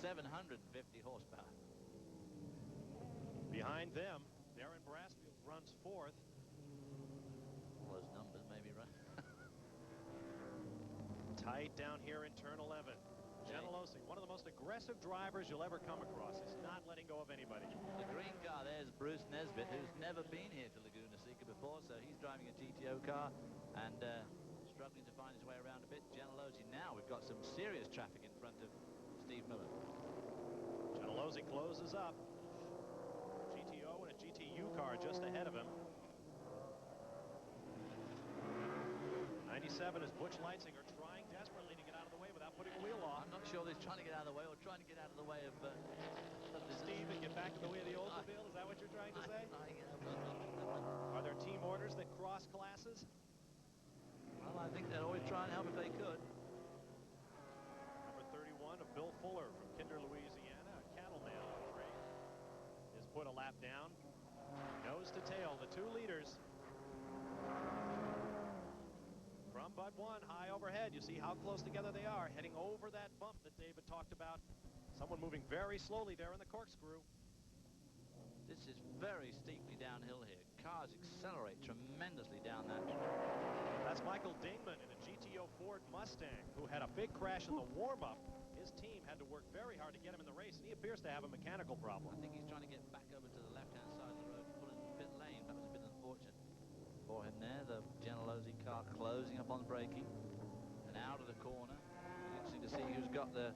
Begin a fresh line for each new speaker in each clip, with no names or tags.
750 horsepower.
Behind them, Darren Brassfield runs fourth.
All those numbers maybe right.
Tight down here in turn 11. Genelosi, one of the most aggressive drivers you'll ever come across. He's not letting go of anybody.
The green car there's Bruce Nesbitt, who's never been here to Laguna Seca before, so he's driving a GTO car and struggling to find his way around a bit. Genelosi, now we've got some serious traffic in front of Steve Miller.
Genelosi closes up. GTO and a GTU car just ahead of him. 97 is Butch Leitzinger, trying desperately to get out of the way without putting the wheel off.
I'm not sure he's trying to get out of the way or trying to get out of the way of
Steve and get back in the way of the Oldsmobile. Is that what you're trying to say? Are there team orders that cross classes?
Well, I think they'd always try and help if they could.
Number 31 of Bill Fuller from Kinder, Louisiana, a cattleman on the train, is put a lap down. Nose to tail, the two leaders. From Bud 1, high overhead, you see how close together they are, heading over that bump that David talked about. Someone moving very slowly there in the corkscrew.
This is very steeply downhill here. Cars accelerate tremendously down that.
That's Michael Dingman in a GTO Ford Mustang, who had a big crash in the warm-up. His team had to work very hard to get him in the race, and he appears to have a mechanical problem.
I think he's trying to get back over to the left-hand side of the road, pulling pit lane. That was a bit unfortunate for him there. The Genelosi car closing up on braking and out of the corner. Interesting to see who's got the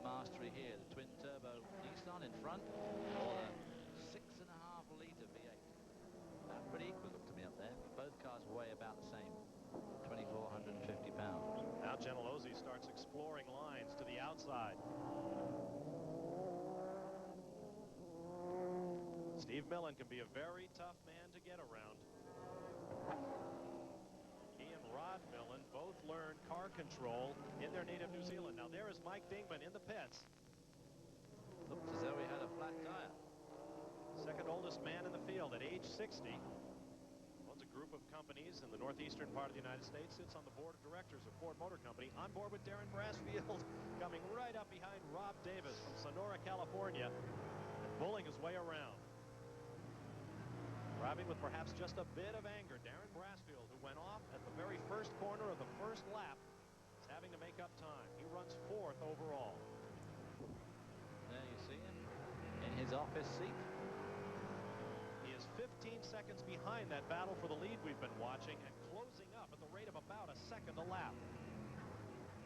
mastery here. The twin-turbo Nissan in front, or the 6.5 litre V8. Pretty equal look to me up there. Both cars weigh about the same, 2,450 pounds.
Now Genelosi starts exploring lines to the outside. Steve Millen can be a very tough man to get around. He and Rod Millen both learned car control in their native New Zealand. Now there is Mike Dingman in the pits.
Looks as though he had a flat tire.
Second oldest man in the field at age 60. Owns a group of companies in the northeastern part of the United States. Sits on the board of directors of Ford Motor Company. On board with Darren Brassfield, coming right up behind Rob Davis from Sonora, California, and pulling his way around. Driving with perhaps just a bit of anger, Darren Brassfield, who went off at the very first corner of the first lap, is having to make up time. He runs fourth overall.
There you see him in his office seat.
He is 15 seconds behind that battle for the lead we've been watching and closing up at the rate of about a second a lap.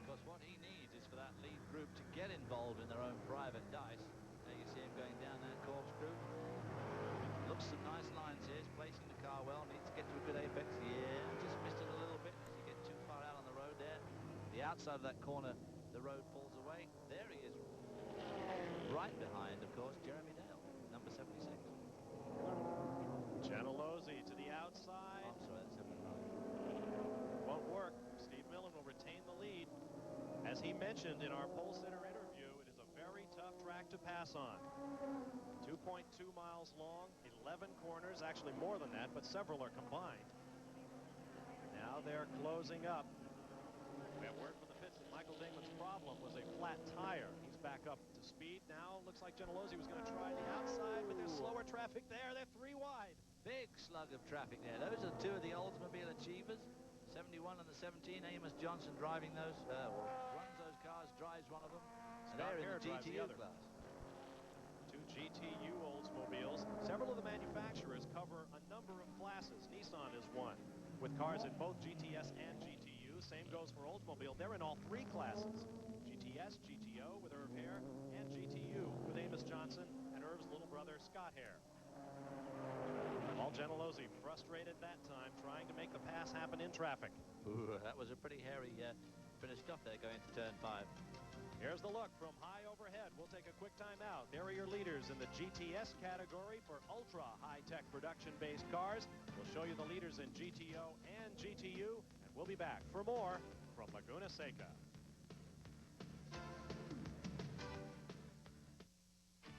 Because what he needs is for that lead group to get involved in their own private dice. There you see him going down that corkscrew. Looks some nice lines here. He's placing the car well. Needs to get to a good apex. Yeah, just missed it a little bit as you get too far out on the road there. The outside of that corner, the road falls away. There he is. Right behind, of course, Jeremy Dale, number 76.
Genelosi to the outside.
Oh, I'm sorry, that's 79.
Won't work. Steve Millen will retain the lead. As he mentioned in our pole sitter interview, it is a very tough track to pass on. 2.2 miles long, 11 corners, actually more than that, but several are combined. Now they're closing up. We have word from the pits that Michael Dingman's problem was a flat tire. He's back up to speed now. Looks like Genelosi was going to try the outside, but there's slower traffic there. They're three wide.
Big slug of traffic there. Those are two of the Oldsmobile achievers. 71 and the 17. Amos Johnson driving those, runs those cars, drives one of them. And they're in the GTU class.
Two GTU Oldsmobiles. Several of the manufacturers cover a number of classes. Nissan is one, with cars in both GTS and GTU. Same goes for Oldsmobile. They're in all three classes. GTS, GTO with Irv Hare, and GTU with Amos Johnson and Irv's little brother, Scott Hare. Paul Genelosi frustrated that time, trying to make the pass happen in traffic.
Ooh, that was a pretty hairy finish off there going to turn 5.
Here's the look from high overhead. We'll take a quick time out. There are your leaders in the GTS category for ultra high-tech production-based cars. We'll show you the leaders in GTO and GTU, and we'll be back for more from Laguna Seca.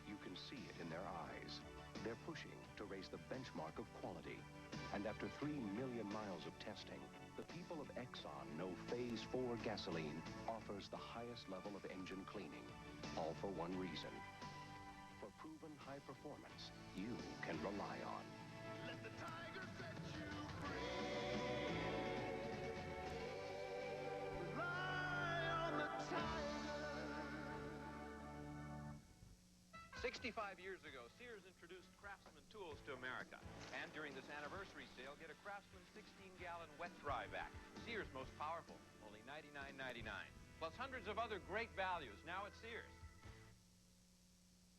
You can see it in their eyes. They're pushing to raise the benchmark of quality. And after 3 million miles of testing, the people of Exxon know Phase 4 gasoline offers the highest level of engine cleaning, all for one reason. For proven high performance you can rely on.
Let the tiger set you free. Rely on the tiger.
65 years ago, Sears introduced Craftsman tools to America. And during this anniversary sale, get a Craftsman 16-gallon wet dry vac. Sears most powerful, only $99.99. Plus hundreds of other great values now at Sears.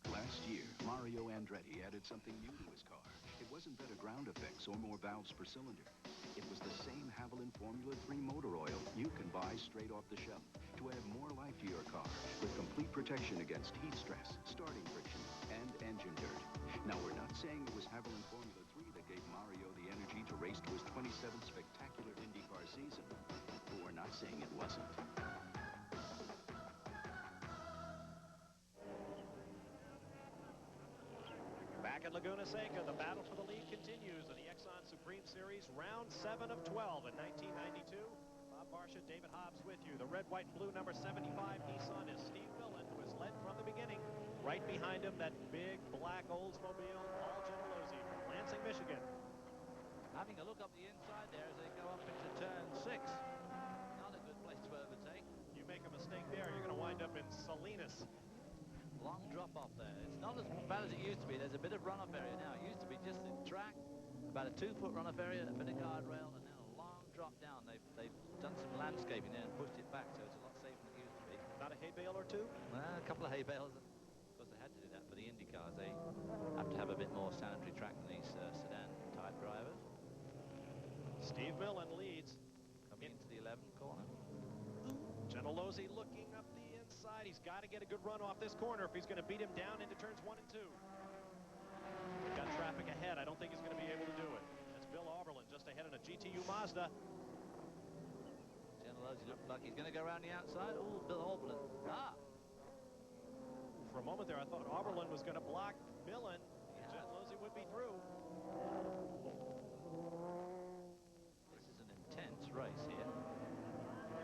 Last year, Mario Andretti added something new to his car. It wasn't better ground effects or more valves per cylinder. It was the same Haviland Formula 3 motor oil you can buy straight off the shelf to add more life to your car with complete protection against heat stress, starting friction, and engine dirt. Now, we're not saying it was Haviland Formula 3 that gave Mario the energy to race to his 27th spectacular IndyCar season, but we're not saying it wasn't.
Back at Laguna Seca, the battle for the lead continues in the Exxon Supreme Series, round 7 of 12 in 1992. Bob Barsha, David Hobbs with you. The red, white, and blue number 75 Nissan is Steve Millen, who has led from the beginning. Right behind him, that big black Oldsmobile, Paul Gentilozzi from Lansing, Michigan.
Having a look up the inside there as they go up into turn 6. Not a good place to overtake.
You make a mistake there, you're going to wind up in Salinas.
Long drop off there. It's not as bad as it used to be. There's a bit of runoff area now. It used to be just the track, about a 2-foot runoff area, a bit of guardrail, and then a long drop down. They've done some landscaping there and pushed it back, so it's a lot safer than it used to be.
Not a hay bale or two?
A couple of hay bales. Of course, they had to do that for the Indy cars. They have to have a bit more sanitary track than these sedan-type drivers.
Steve Millen leads.
Coming into the 11th corner.
Gentilozzi looking up the inside. He's got to get a good run off this corner if he's going to beat him down into turns 1 and 2. We've got traffic ahead. I don't think he's going to be able to do it. That's Bill Auberlen just ahead in a GTU Mazda.
Gentilozzi looks like he's going to go around the outside. Oh, Bill Auberlen.
For a moment there, I thought Auberlen was going to block Millen.
Yeah.
Gentilozzi would be through.
This is an intense race here.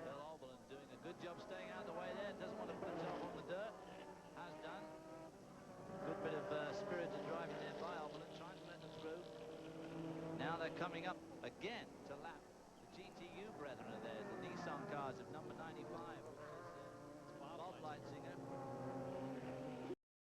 Bill Auberlen doing a good job staying out of the way there. Doesn't want to put himself on the dirt. Has done. Good bit of spirited driving there by Auberlen, trying to let them through. Now they're coming up again to lap the GTU brethren are there. The Nissan cars of number 95, which is Bob Leitsinger